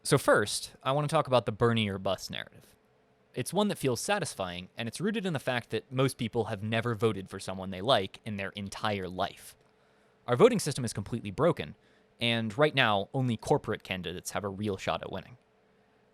So, first, I want to talk about the Bernie or bust narrative. It's one that feels satisfying, and it's rooted in the fact that most people have never voted for someone they like in their entire life. Our voting system is completely broken, and right now, only corporate candidates have a real shot at winning.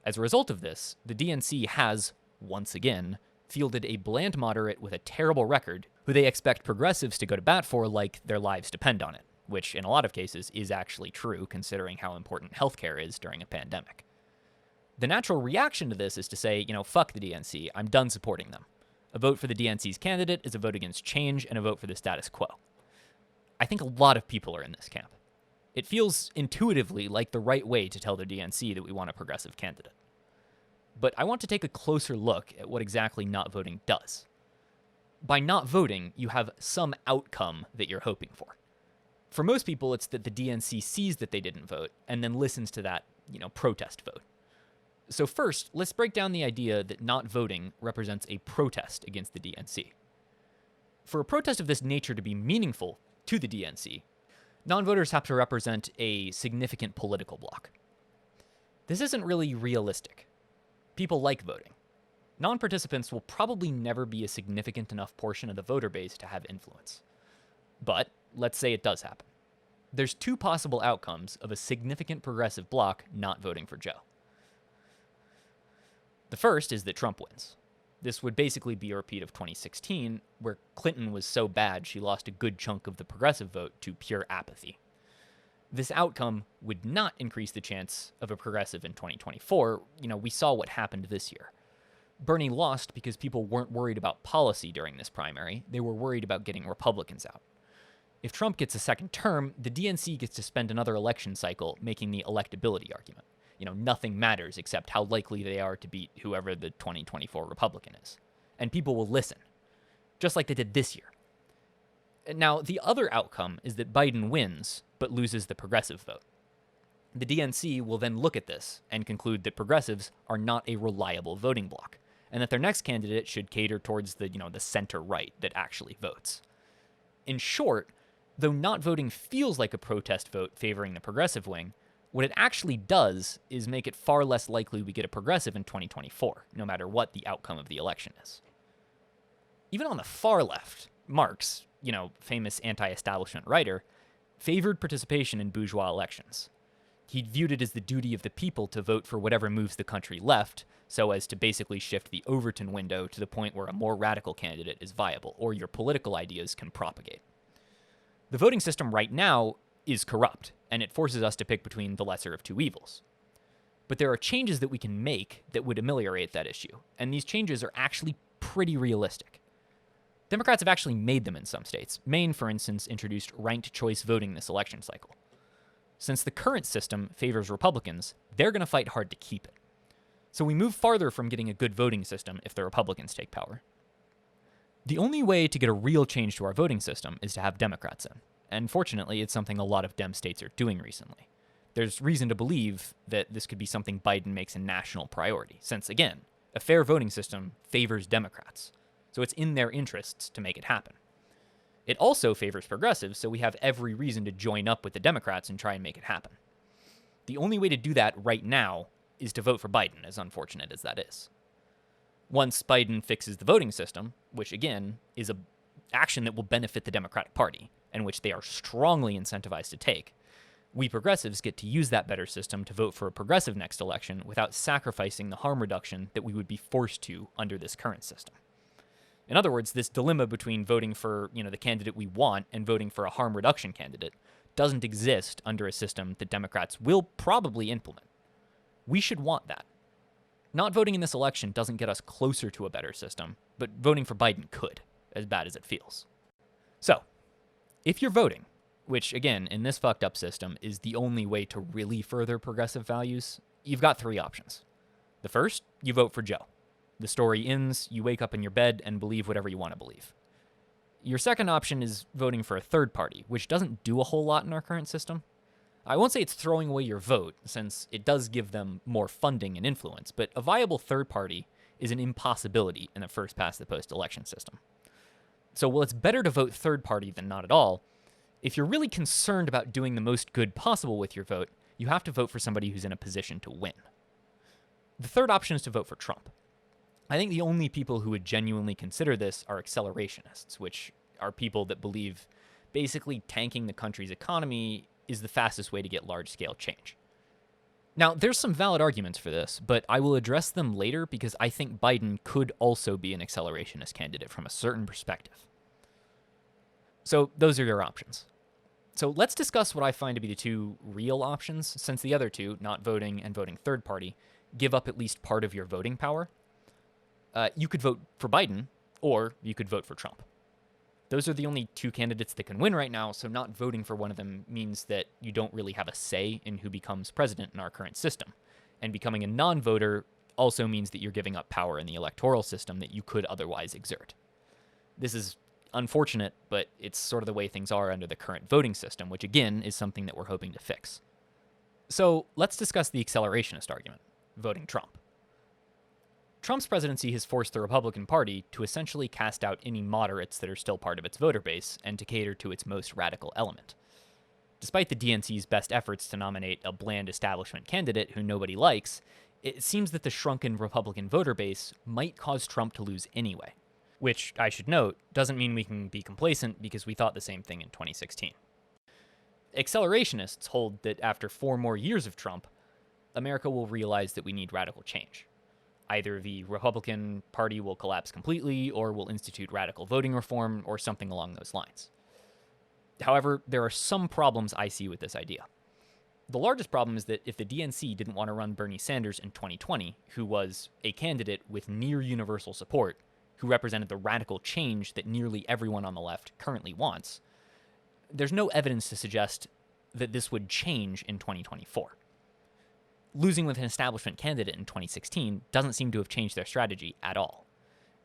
As a result of this, the DNC has, once again, fielded a bland moderate with a terrible record who they expect progressives to go to bat for like their lives depend on it, which in a lot of cases is actually true considering how important healthcare is during a pandemic. The natural reaction to this is to say, fuck the DNC, I'm done supporting them. A vote for the DNC's candidate is a vote against change and a vote for the status quo. I think a lot of people are in this camp. It feels intuitively like the right way to tell the DNC that we want a progressive candidate. But I want to take a closer look at what exactly not voting does. By not voting, you have some outcome that you're hoping for. For most people, it's that the DNC sees that they didn't vote and then listens to that, protest vote. So first, let's break down the idea that not voting represents a protest against the DNC. For a protest of this nature to be meaningful to the DNC, non-voters have to represent a significant political bloc. This isn't really realistic. People like voting. Non-participants will probably never be a significant enough portion of the voter base to have influence. But let's say it does happen. There's two possible outcomes of a significant progressive bloc not voting for Joe. The first is that Trump wins. This would basically be a repeat of 2016, where Clinton was so bad she lost a good chunk of the progressive vote to pure apathy. This outcome would not increase the chance of a progressive in 2024. We saw what happened this year. Bernie lost because people weren't worried about policy during this primary. They were worried about getting Republicans out. If Trump gets a second term, the DNC gets to spend another election cycle making the electability argument. Nothing matters except how likely they are to beat whoever the 2024 Republican is. And people will listen, just like they did this year. Now, the other outcome is that Biden wins, but loses the progressive vote. The DNC will then look at this and conclude that progressives are not a reliable voting bloc, and that their next candidate should cater towards the center-right that actually votes. In short, though not voting feels like a protest vote favoring the progressive wing, what it actually does is make it far less likely we get a progressive in 2024, no matter what the outcome of the election is. Even on the far left, Marx, famous anti-establishment writer, favored participation in bourgeois elections. He viewed it as the duty of the people to vote for whatever moves the country left, so as to basically shift the Overton window to the point where a more radical candidate is viable, or your political ideas can propagate. The voting system right now is corrupt, and it forces us to pick between the lesser of two evils. But there are changes that we can make that would ameliorate that issue, and these changes are actually pretty realistic. Democrats have actually made them in some states. Maine, for instance, introduced ranked choice voting this election cycle. Since the current system favors Republicans, they're going to fight hard to keep it. So we move farther from getting a good voting system if the Republicans take power. The only way to get a real change to our voting system is to have Democrats in. And fortunately, it's something a lot of Dem states are doing recently. There's reason to believe that this could be something Biden makes a national priority, since, again, a fair voting system favors Democrats. So it's in their interests to make it happen. It also favors progressives, so we have every reason to join up with the Democrats and try and make it happen. The only way to do that right now is to vote for Biden, as unfortunate as that is. Once Biden fixes the voting system, which again is an action that will benefit the Democratic Party, and which they are strongly incentivized to take, we progressives get to use that better system to vote for a progressive next election without sacrificing the harm reduction that we would be forced to under this current system. In other words, this dilemma between voting for, the candidate we want and voting for a harm reduction candidate doesn't exist under a system that Democrats will probably implement. We should want that. Not voting in this election doesn't get us closer to a better system, but voting for Biden could, as bad as it feels. So, if you're voting, which again, in this fucked up system is the only way to really further progressive values, you've got three options. The first, you vote for Joe. The story ends, you wake up in your bed and believe whatever you want to believe. Your second option is voting for a third party, which doesn't do a whole lot in our current system. I won't say it's throwing away your vote, since it does give them more funding and influence, but a viable third party is an impossibility in the first past the post election system. So while it's better to vote third party than not at all, if you're really concerned about doing the most good possible with your vote, you have to vote for somebody who's in a position to win. The third option is to vote for Trump. I think the only people who would genuinely consider this are accelerationists, which are people that believe basically tanking the country's economy is the fastest way to get large-scale change. Now, there's some valid arguments for this, but I will address them later because I think Biden could also be an accelerationist candidate from a certain perspective. So those are your options. So let's discuss what I find to be the two real options, since the other two, not voting and voting third party, give up at least part of your voting power. You could vote for Biden, or you could vote for Trump. Those are the only two candidates that can win right now, so not voting for one of them means that you don't really have a say in who becomes president in our current system. And becoming a non-voter also means that you're giving up power in the electoral system that you could otherwise exert. This is unfortunate, but it's sort of the way things are under the current voting system, which again is something that we're hoping to fix. So let's discuss the accelerationist argument, voting Trump. Trump's presidency has forced the Republican Party to essentially cast out any moderates that are still part of its voter base and to cater to its most radical element. Despite the DNC's best efforts to nominate a bland establishment candidate who nobody likes, it seems that the shrunken Republican voter base might cause Trump to lose anyway. Which, I should note, doesn't mean we can be complacent because we thought the same thing in 2016. Accelerationists hold that after 4 more years of Trump, America will realize that we need radical change. Either the Republican Party will collapse completely, or will institute radical voting reform, or something along those lines. However, there are some problems I see with this idea. The largest problem is that if the DNC didn't want to run Bernie Sanders in 2020, who was a candidate with near universal support, who represented the radical change that nearly everyone on the left currently wants, there's no evidence to suggest that this would change in 2024. Losing with an establishment candidate in 2016 doesn't seem to have changed their strategy at all.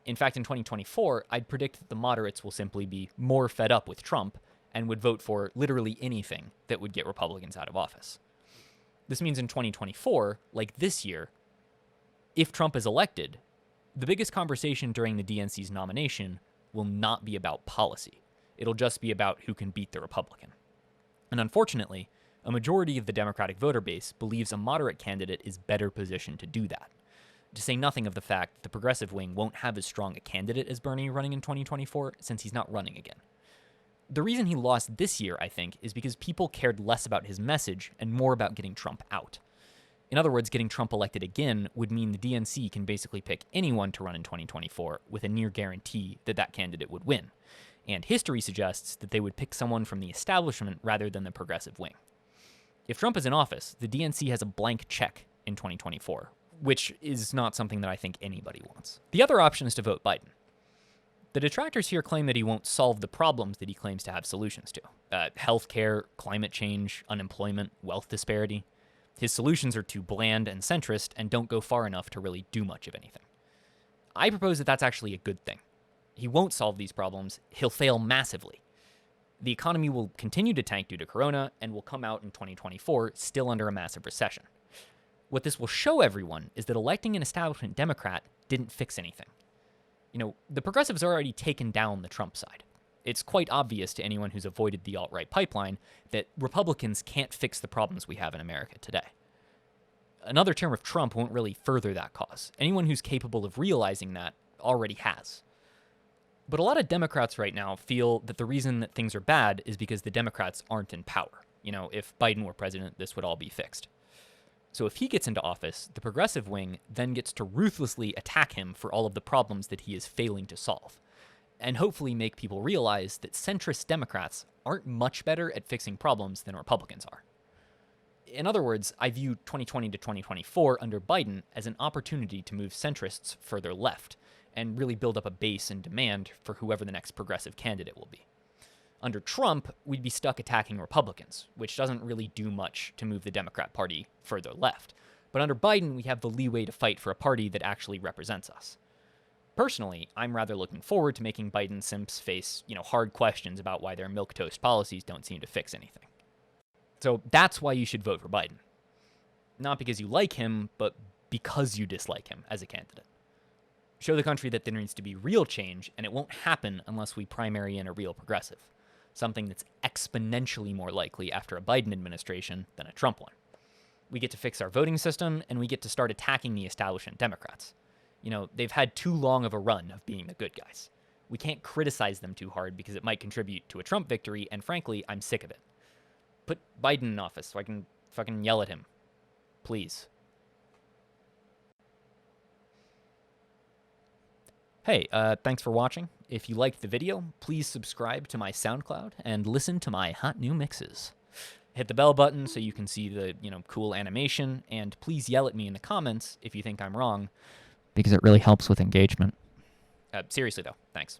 In fact, in 2024, I'd predict that the moderates will simply be more fed up with Trump and would vote for literally anything that would get Republicans out of office. This means in 2024, like this year, if Trump is elected, the biggest conversation during the DNC's nomination will not be about policy. It'll just be about who can beat the Republican. And unfortunately, a majority of the Democratic voter base believes a moderate candidate is better positioned to do that. To say nothing of the fact that the progressive wing won't have as strong a candidate as Bernie running in 2024 since he's not running again. The reason he lost this year, I think, is because people cared less about his message and more about getting Trump out. In other words, getting Trump elected again would mean the DNC can basically pick anyone to run in 2024 with a near guarantee that that candidate would win. And history suggests that they would pick someone from the establishment rather than the progressive wing. If Trump is in office, the DNC has a blank check in 2024, which is not something that I think anybody wants. The other option is to vote Biden. The detractors here claim that he won't solve the problems that he claims to have solutions to. Healthcare, climate change, unemployment, wealth disparity. His solutions are too bland and centrist and don't go far enough to really do much of anything. I propose that that's actually a good thing. He won't solve these problems. He'll fail massively. The economy will continue to tank due to Corona and will come out in 2024 still under a massive recession. What this will show everyone is that electing an establishment Democrat didn't fix anything. The progressives have already taken down the Trump side. It's quite obvious to anyone who's avoided the alt-right pipeline that Republicans can't fix the problems we have in America today. Another term of Trump won't really further that cause. Anyone who's capable of realizing that already has. But a lot of Democrats right now feel that the reason that things are bad is because the Democrats aren't in power. If Biden were president, this would all be fixed. So if he gets into office, the progressive wing then gets to ruthlessly attack him for all of the problems that he is failing to solve, and hopefully make people realize that centrist Democrats aren't much better at fixing problems than Republicans are. In other words, I view 2020 to 2024 under Biden as an opportunity to move centrists further left, and really build up a base and demand for whoever the next progressive candidate will be. Under Trump, we'd be stuck attacking Republicans, which doesn't really do much to move the Democrat Party further left. But under Biden, we have the leeway to fight for a party that actually represents us. Personally, I'm rather looking forward to making Biden simps face, hard questions about why their milquetoast policies don't seem to fix anything. So that's why you should vote for Biden. Not because you like him, but because you dislike him as a candidate. Show the country that there needs to be real change, and it won't happen unless we primary in a real progressive, something that's exponentially more likely after a Biden administration than a Trump one. We get to fix our voting system, and we get to start attacking the establishment Democrats. They've had too long of a run of being the good guys. We can't criticize them too hard because it might contribute to a Trump victory, and frankly, I'm sick of it. Put Biden in office so I can fucking yell at him. Please. Hey, thanks for watching. If you liked the video, please subscribe to my SoundCloud and listen to my hot new mixes. Hit the bell button so you can see the, cool animation, and please yell at me in the comments if you think I'm wrong, because it really helps with engagement. Seriously though, thanks.